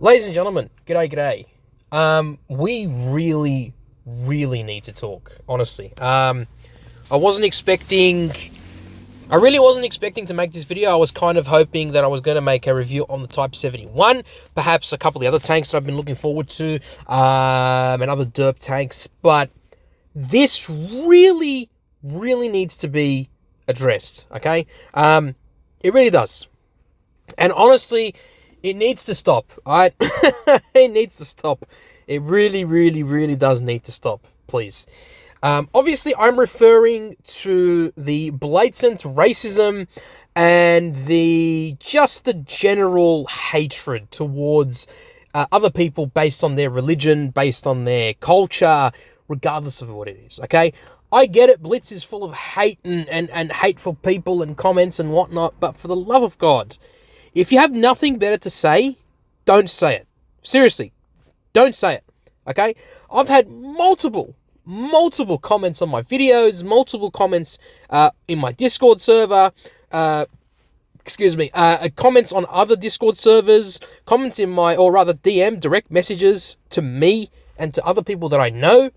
Ladies and gentlemen, g'day. We really need to talk, honestly. I really wasn't expecting to make this video. I was kind of hoping that I was going to make a review on the Type 71, perhaps a couple of the other tanks that I've been looking forward to, and other derp tanks, but this really needs to be addressed, okay? It really does. And honestly, it needs to stop, alright? It needs to stop. It really does need to stop, please. Obviously, I'm referring to the blatant racism and the general hatred towards other people based on their religion, based on their culture, regardless of what it is, okay? I get it, Blitz is full of hate and hateful people and comments and whatnot, but for the love of God, if you have nothing better to say, don't say it. Seriously, don't say it, okay? I've had multiple comments on my videos, multiple comments in my Discord server, comments on other Discord servers, comments in my, or rather DM, direct messages to me and to other people that I know,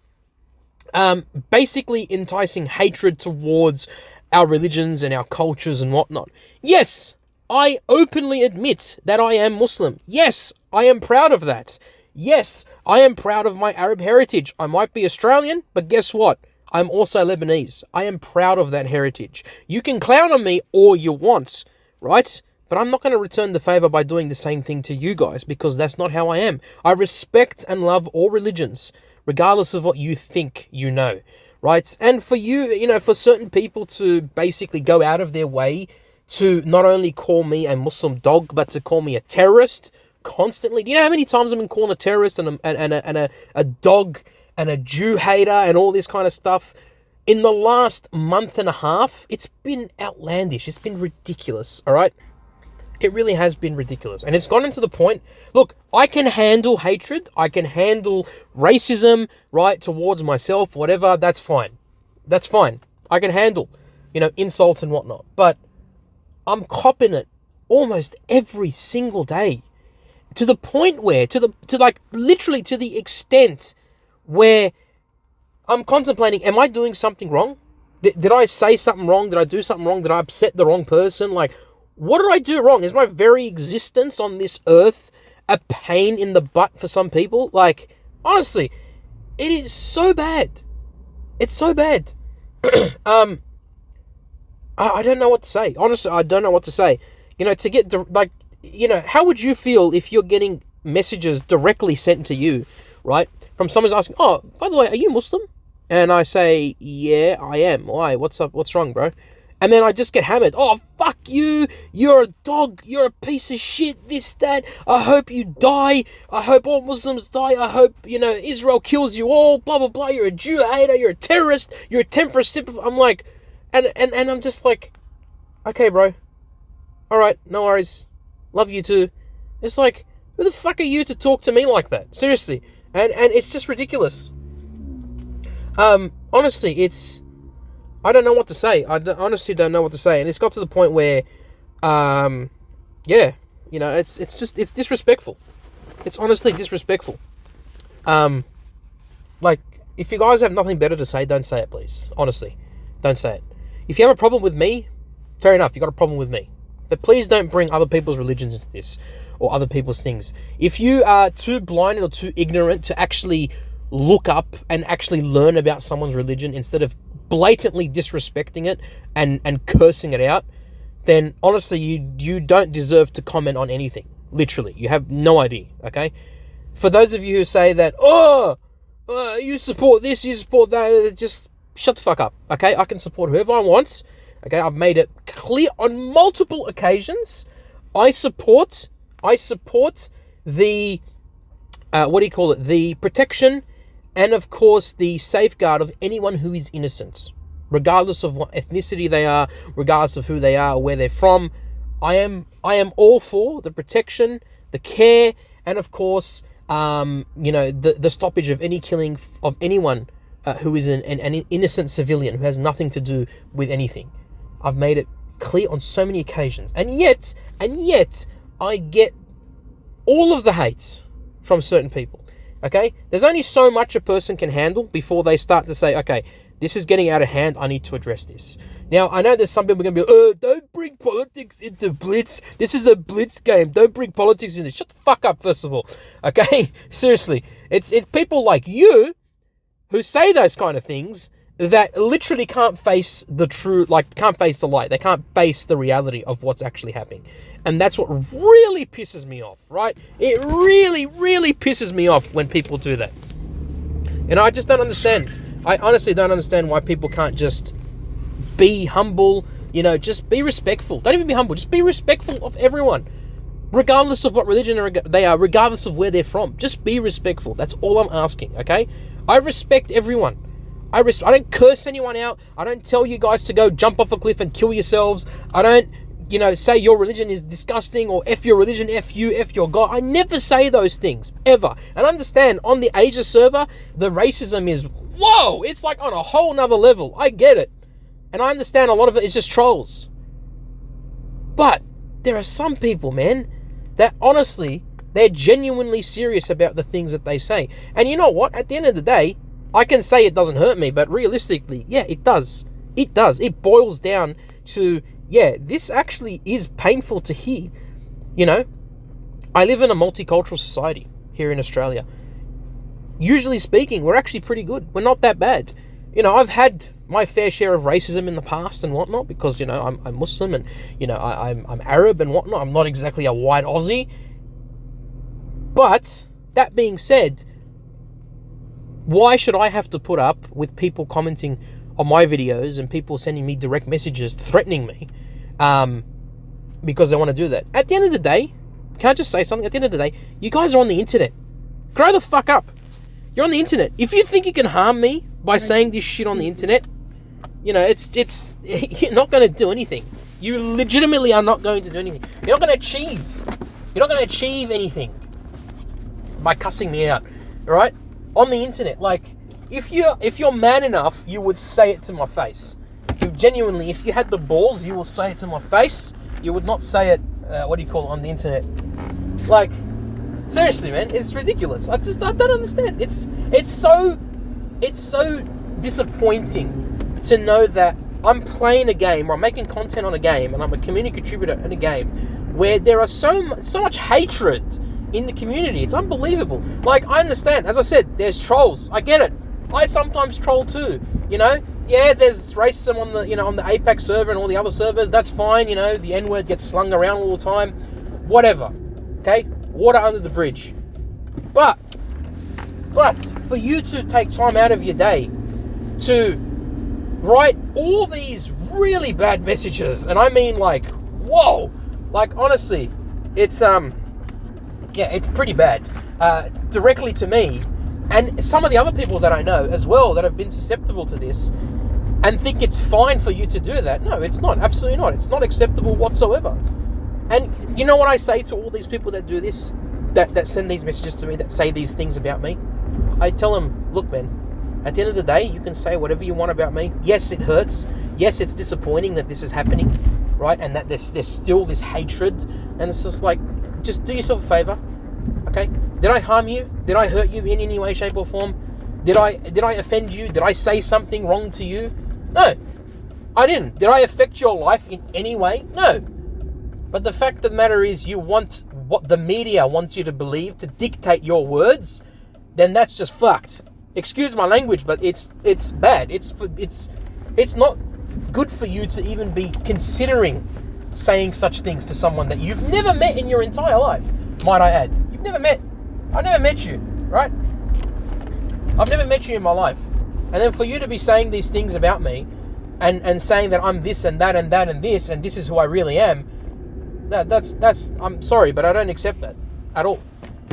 basically enticing hatred towards our religions and our cultures and whatnot. Yes, I openly admit that I am Muslim. Yes, I am proud of that. Yes, I am proud of my Arab heritage. I might be Australian, but guess what? I'm also Lebanese. I am proud of that heritage. You can clown on me all you want, right? But I'm not going to return the favor by doing the same thing to you guys, because that's not how I am. I respect and love all religions, regardless of what you think you know, right? And for you, for certain people to basically go out of their way to not only call me a Muslim dog, but to call me a terrorist constantly. Do you know how many times I've been called a terrorist and a dog and a Jew hater and all this kind of stuff? In the last month and a half, it's been outlandish. It's been ridiculous, all right? It really has been ridiculous. And it's gotten to the point, look, I can handle hatred. I can handle racism, right, towards myself, whatever. That's fine. That's fine. I can handle, insults and whatnot. But I'm copping it almost every single day, to the point where, literally to the extent where I'm contemplating, am I doing something wrong? Did I say something wrong? Did I do something wrong? Did I upset the wrong person? Like, what did I do wrong? Is my very existence on this earth a pain in the butt for some people? Like, honestly, it is so bad. It's so bad. I don't know what to say. Honestly, I don't know what to say. To get, how would you feel if you're getting messages directly sent to you, right? From someone's asking, oh, by the way, are you Muslim? And I say, yeah, I am. Why? What's up? What's wrong, bro? And then I just get hammered. Oh, fuck you. You're a dog. You're a piece of shit. This, that. I hope you die. I hope all Muslims die. I hope, Israel kills you all. Blah, blah, blah. You're a Jew hater. You're a terrorist. You're a temper sipper. I'm like, and I'm just like, okay, bro. All right. No worries. Love you too. It's like, who the fuck are you to talk to me like that? Seriously. And it's just ridiculous. Honestly, I don't know what to say. Honestly don't know what to say. And it's got to the point where, it's disrespectful. It's honestly disrespectful. If you guys have nothing better to say, don't say it, please. Honestly, don't say it. If you have a problem with me, fair enough, you got a problem with me. But please don't bring other people's religions into this, or other people's things. If you are too blind or too ignorant to actually look up and actually learn about someone's religion instead of blatantly disrespecting it and cursing it out, then honestly, you don't deserve to comment on anything. Literally, you have no idea, okay? For those of you who say that, you support this, you support that, just shut the fuck up, okay? I can support whoever I want, okay? I've made it clear on multiple occasions. I support the, the protection and, of course, the safeguard of anyone who is innocent, regardless of what ethnicity they are, regardless of who they are or where they're from. I am all for the protection, the care, and, of course, the stoppage of any killing of anyone who is an innocent civilian who has nothing to do with anything. I've made it clear on so many occasions, and yet I get all of the hate from certain people, okay? There's only so much a person can handle before they start to say, okay, this is getting out of hand, I need to address this. Now, I know there's some people going to be, don't bring politics into Blitz. This is a Blitz game. Don't bring politics into it. Shut the fuck up, first of all. Okay? Seriously. It's people like you who say those kind of things that literally can't face the truth, like, can't face the light. They can't face the reality of what's actually happening. And that's what really pisses me off, right? It really, really pisses me off when people do that. And I just don't understand. I honestly don't understand why people can't just be humble, just be respectful. Don't even be humble, just be respectful of everyone. Regardless of what religion they are, regardless of where they're from. Just be respectful. That's all I'm asking, okay? I respect everyone. I don't curse anyone out. I don't tell you guys to go jump off a cliff and kill yourselves. I don't, say your religion is disgusting or F your religion, F you, F your God. I never say those things, ever. And understand, on the Asia server, the racism is, whoa, it's like on a whole nother level. I get it. And I understand a lot of it is just trolls. But there are some people, man, that honestly, they're genuinely serious about the things that they say. And you know what? At the end of the day, I can say it doesn't hurt me, but realistically, yeah, it does. It does. It boils down to, yeah, this actually is painful to hear. I live in a multicultural society here in Australia. Usually speaking, we're actually pretty good. We're not that bad. I've had my fair share of racism in the past and whatnot because, I'm Muslim and, I'm Arab and whatnot. I'm not exactly a white Aussie. But that being said, why should I have to put up with people commenting on my videos and people sending me direct messages threatening me because they want to do that? At the end of the day, can I just say something? At the end of the day, you guys are on the internet. Grow the fuck up. You're on the internet. If you think you can harm me by saying this shit on the internet, it's you're not going to do anything. You legitimately are not going to do anything. You're not going to achieve anything by cussing me out, all right? On the internet, like, if you're man enough, you would say it to my face. If you had the balls, you will say it to my face. You would not say it, on the internet. Like, seriously, man, it's ridiculous. I don't understand. It's so disappointing to know that I'm playing a game, or I'm making content on a game, and I'm a community contributor in a game where there are so much hatred in the community. It's unbelievable. Like, I understand, as I said, there's trolls. I get it. I sometimes troll too. Yeah, there's racism on the on the Apex server and all the other servers. That's fine. The N-word gets slung around all the time. Whatever. Okay, water under the bridge. But for you to take time out of your day to write all these really bad messages, and I mean, like, whoa, like, honestly, it's it's pretty bad, directly to me, and some of the other people that I know as well that have been susceptible to this, and think it's fine for you to do that. No, it's not. Absolutely not. It's not acceptable whatsoever. And you know what I say to all these people that do this, that send these messages to me, that say these things about me? I tell them, look, man, at the end of the day, you can say whatever you want about me. Yes, it hurts. Yes, it's disappointing that this is happening, right? And that there's still this hatred. And it's just like, just do yourself a favor, okay? Did I harm you? Did I hurt you in any way, shape, or form? Did I offend you? Did I say something wrong to you? No, I didn't. Did I affect your life in any way? No. But the fact of the matter is, you want what the media wants you to believe, to dictate your words, then that's just fucked. Excuse my language, but it's bad. It's not good for you to even be considering saying such things to someone that you've never met in your entire life, might I add. I've never met you, right? I've never met you in my life. And then for you to be saying these things about me and saying that I'm this and that and that and this is who I really am, that's I'm sorry, but I don't accept that at all.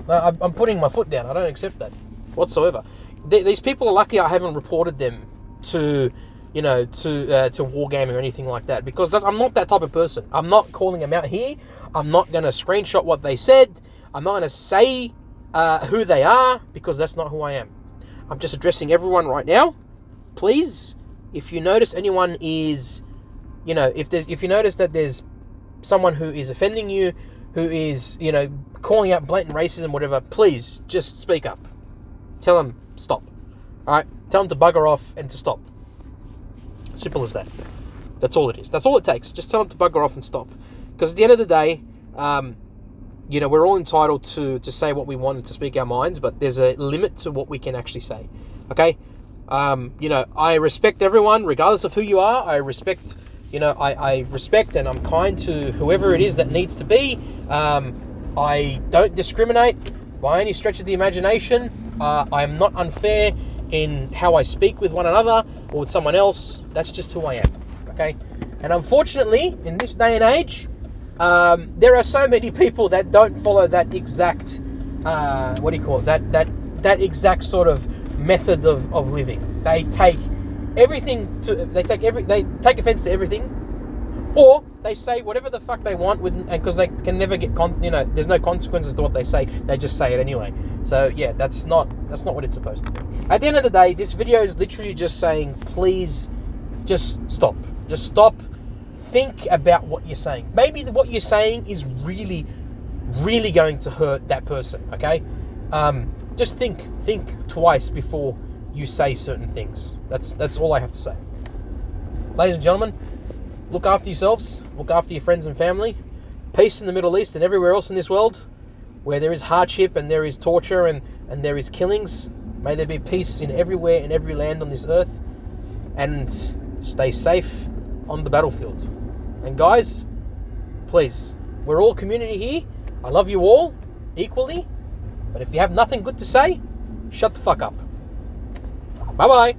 I'm putting my foot down. I don't accept that whatsoever. These people are lucky I haven't reported them to Wargaming or anything like that, because I'm not that type of person. I'm not calling them out here. I'm not going to screenshot what they said. I'm not going to say who they are, because that's not who I am. I'm just addressing everyone right now. Please, if you notice anyone is, if you notice that there's someone who is offending you, who is, calling out blatant racism, whatever, please just speak up. Tell them stop. All right? Tell them to bugger off and to stop. Simple as that. That's all it is. That's all it takes. Just tell them to bugger off and stop. Because at the end of the day, we're all entitled to say what we want and to speak our minds, but there's a limit to what we can actually say. Okay? I respect everyone, regardless of who you are. I respect, I respect and I'm kind to whoever it is that needs to be. I don't discriminate by any stretch of the imagination. I am not unfair in how I speak with one another or with someone else. That's just who I am. Okay? And unfortunately, in this day and age, there are so many people that don't follow that exact, that exact sort of method of living. They take offense to everything, or they say whatever the fuck they want and because they can never get there's no consequences to what they say. They just say it anyway. So yeah, that's not what it's supposed to be. At the end of the day, this video is literally just saying, please, just stop. Just stop. Think about what you're saying. Maybe what you're saying is really, really going to hurt that person. Okay, just think twice before you say certain things. That's all I have to say. Ladies and gentlemen, look after yourselves. Look after your friends and family. Peace in the Middle East and everywhere else in this world, where there is hardship and there is torture and there is killings. May there be peace in everywhere, in every land on this earth. And stay safe on the battlefield. And guys, please, we're all community here. I love you all equally. But if you have nothing good to say, shut the fuck up. Bye-bye.